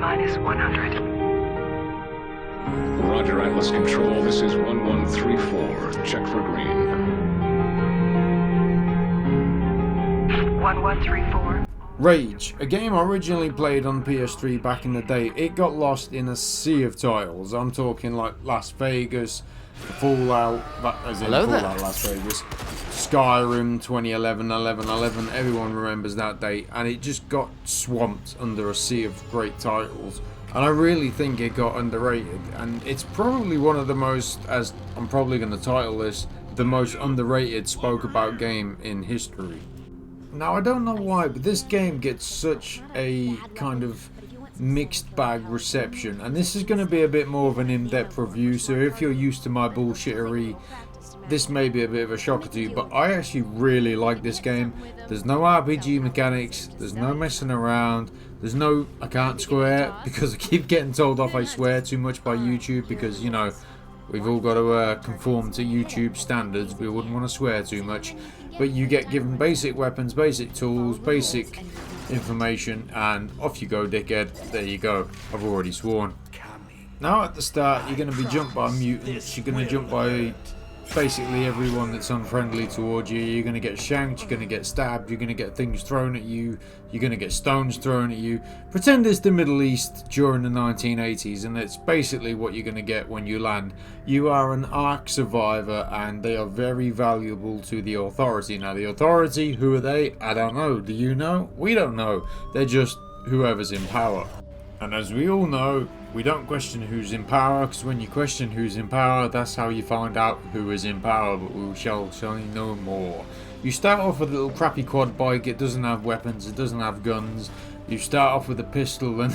minus 100. Roger, Atlas Control. This is 1134. Check for green. 1134. Rage, a game I originally played on PS3 back in the day. It got lost in a sea of titles. I'm talking like Las Vegas, Fallout, as in Hello Fallout there. Las Vegas, Skyrim 2011, 11, everyone remembers that date, and it just got swamped under a sea of great titles. And I really think it got underrated, and it's probably one of the most, as I'm probably going to title this, the most underrated spoke about game in history. Now, I don't know why, but this game gets such a kind of mixed bag reception, and this is going to be a bit more of an in-depth review, so if you're used to my bullshittery, this may be a bit of a shocker to you, but I actually really like this game. There's no RPG mechanics, there's no messing around, there's no, I can't swear, because I keep getting told off I swear too much by YouTube, because, you know, we've all got to conform to YouTube standards. We wouldn't want to swear too much, but you get given basic weapons, basic tools, basic information, and off you go, dickhead. There you go. I've already sworn. Now at the start, you're going to be jumped by mutants. You're going to jump by basically everyone that's unfriendly towards you. You're going to get shanked, you're going to get stabbed, you're going to get things thrown at you, you're going to get stones thrown at you. Pretend it's the Middle East during the 1980s, and it's basically what you're going to get when you land. You are an Ark survivor, and they are very valuable to the Authority. Now, the Authority, who are they? I don't know. Do you know? We don't know. They're just whoever's in power. And as we all know, we don't question who's in power, because when you question who's in power, that's how you find out who is in power, but we shall know more. You start off with a little crappy quad bike. It doesn't have weapons, it doesn't have guns. You start off with a pistol, and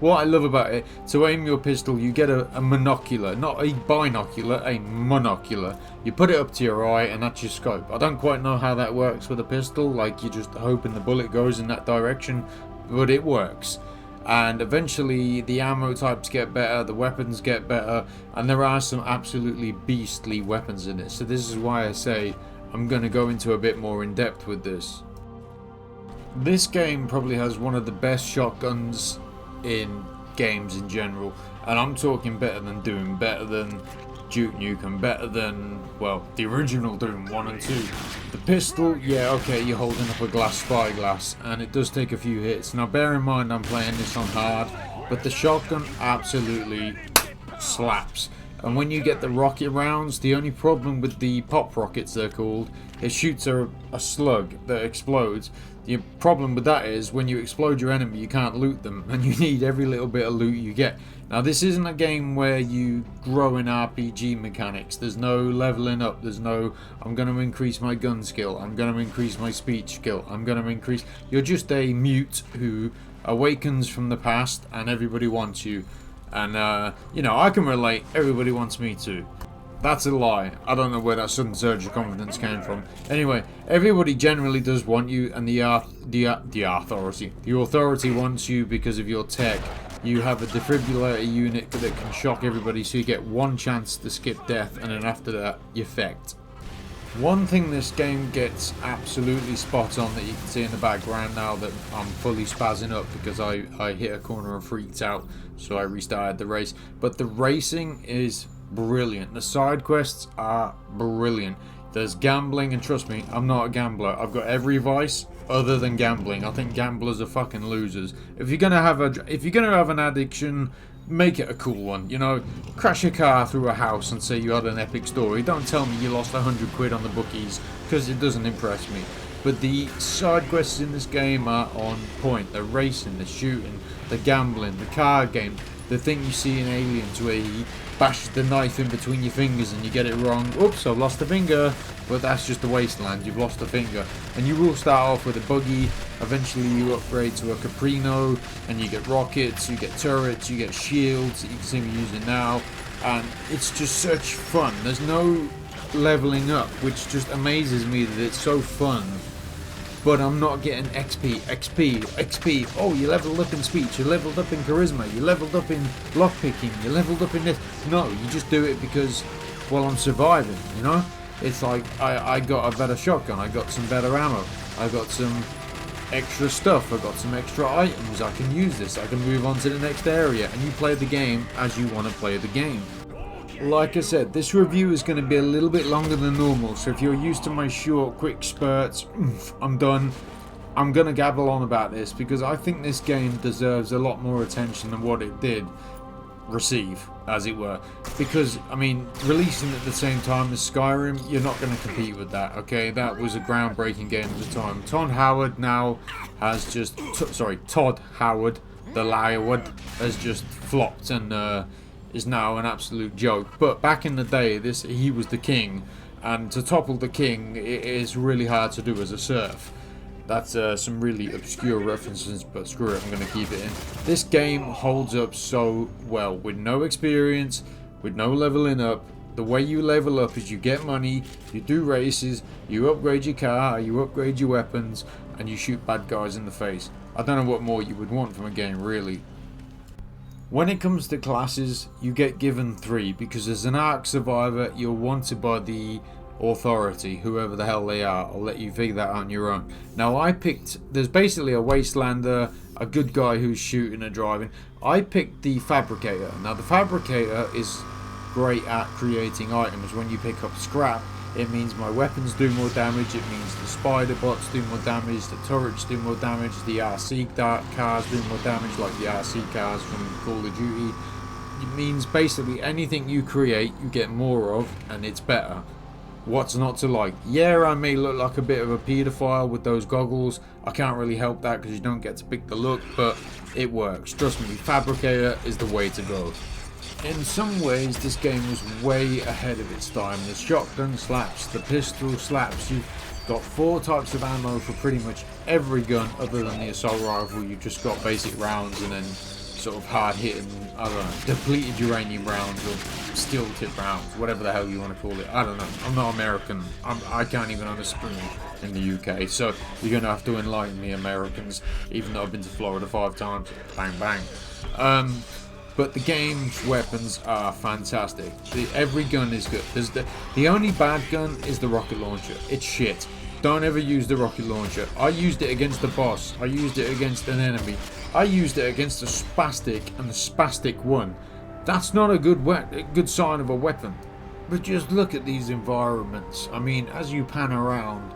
what I love about it, to aim your pistol, you get a monocular, not a binocular, a monocular. You put it up to your eye, and that's your scope. I don't quite know how that works with a pistol, like you're just hoping the bullet goes in that direction, but it works. And eventually the ammo types get better, the weapons get better, and there are some absolutely beastly weapons in it. So this is why I say I'm going to go into a bit more in depth with this. This game probably has one of the best shotguns in games in general, and I'm talking better than Doom, better than Duke Nukem, better than, well, the original Doom 1 and 2. The pistol, yeah, okay, you're holding up a glass spyglass, and it does take a few hits. Now bear in mind I'm playing this on hard, but the shotgun absolutely slaps. And when you get the rocket rounds, the only problem with the pop rockets, they're called, it shoots a slug that explodes. The problem with that is when you explode your enemy, you can't loot them, and you need every little bit of loot you get. Now this isn't a game where you grow in RPG mechanics. There's no leveling up, there's no I'm going to increase my gun skill, I'm going to increase my speech skill, I'm going to increase... You're just a mute who awakens from the past and everybody wants you. And you know, I can relate, everybody wants me too. That's a lie. I don't know where that sudden surge of confidence came from. Anyway, everybody generally does want you, and the authority wants you because of your tech. You have a defibrillator unit that can shock everybody, so you get one chance to skip death, and then after that, you're fecked. One thing this game gets absolutely spot on that you can see in the background now that I'm fully spazzing up because I hit a corner and freaked out, so I restarted the race. But the racing is brilliant. The side quests are brilliant. There's gambling, and trust me, I'm not a gambler. I've got every vice other than gambling. I think gamblers are fucking losers. If you're gonna have an addiction, make it a cool one. You know, crash a car through a house and say you had an epic story. Don't tell me you lost 100 quid on the bookies, because it doesn't impress me. But the side quests in this game are on point. The racing, the shooting, the gambling, the card game, the thing you see in Aliens where you bash the knife in between your fingers and you get it wrong. Oops, I've lost a finger. But that's just the wasteland, you've lost a finger. And you will start off with a buggy, eventually you upgrade to a Caprino, and you get rockets, you get turrets, you get shields that you can see me using now. And it's just such fun. There's no leveling up, which just amazes me that it's so fun. But I'm not getting XP. Oh, you leveled up in speech, you leveled up in charisma, you leveled up in lockpicking, you leveled up in this. No, you just do it because, well, I'm surviving, you know? It's like, I got a better shotgun, I got some better ammo, I got some extra stuff, I got some extra items, I can use this, I can move on to the next area, and you play the game as you want to play the game. Like I said, this review is going to be a little bit longer than normal, so if you're used to my short, quick spurts, I'm done. I'm going to gabble on about this because I think this game deserves a lot more attention than what it did receive, as it were. Because, I mean, releasing at the same time as Skyrim, you're not going to compete with that, okay? That was a groundbreaking game at the time. Todd Howard now has just... Todd Howard, the liar, has just flopped and is now an absolute joke. But back in the day, he was the king, and to topple the king, it is really hard to do as a serf. That's some really obscure references, but screw it, I'm going to keep it in. This game holds up so well, with no experience, with no leveling up. The way you level up is you get money, you do races, you upgrade your car, you upgrade your weapons, and you shoot bad guys in the face. I don't know what more you would want from a game, really. When it comes to classes, you get given 3, because as an Ark survivor, you're wanted by the authority, whoever the hell they are. I'll let you figure that out on your own. Now I picked, there's basically a wastelander, a good guy who's shooting and driving. I picked the fabricator. Now the fabricator is great at creating items. When you pick up scrap, it means my weapons do more damage, it means the spider bots do more damage, the turrets do more damage, the RC cars do more damage, like the RC cars from Call of Duty. It means basically anything you create you get more of, and it's better. What's not to like? Yeah, I may look like a bit of a paedophile with those goggles. I can't really help that because you don't get to pick the look, but it works. Trust me, Fabricator is the way to go. In some ways, this game was way ahead of its time. The shotgun slaps, the pistol slaps. You've got 4 types of ammo for pretty much every gun other than the assault rifle. You've just got basic rounds and then sort of hard-hitting, I don't know, depleted uranium rounds or steel-tip rounds, whatever the hell you want to call it. I don't know. I'm not American. I can't even own a spoon in the UK, so you're going to have to enlighten me, Americans, even though I've been to Florida 5 times. Bang, bang. But the game's weapons are fantastic. Every gun is good. The only bad gun is the rocket launcher. It's shit. Don't ever use the rocket launcher. I used it against the boss. I used it against an enemy. I used it against a spastic, and the spastic won. That's not a good sign of a weapon. But just look at these environments. I mean, as you pan around,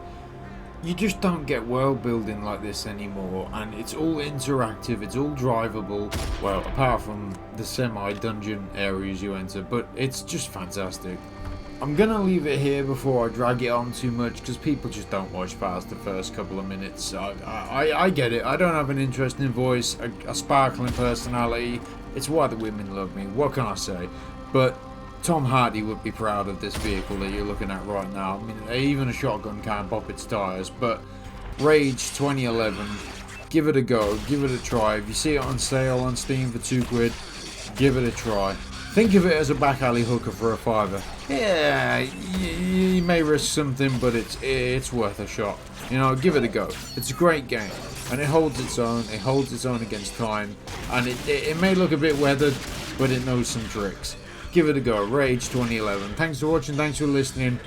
you just don't get world building like this anymore, and it's all interactive, it's all drivable, well, apart from the semi-dungeon areas you enter, but it's just fantastic. I'm gonna leave it here before I drag it on too much, because people just don't watch past the first couple of minutes. I get it, I don't have an interesting voice, a sparkling personality, it's why the women love me, what can I say? But Tom Hardy would be proud of this vehicle that you're looking at right now. I mean, even a shotgun can't pop its tyres, but Rage 2011, give it a go, give it a try. If you see it on sale on Steam for £2, give it a try. Think of it as a back alley hooker for a £5. Yeah, you may risk something, but it's worth a shot. You know, give it a go. It's a great game, and it holds its own. It holds its own against time, and it may look a bit weathered, but it knows some tricks. Give it a go. Rage 2011. Thanks for watching, thanks for listening,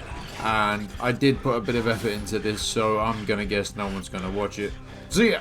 and I did put a bit of effort into this, so I'm gonna guess no one's gonna watch it. See ya!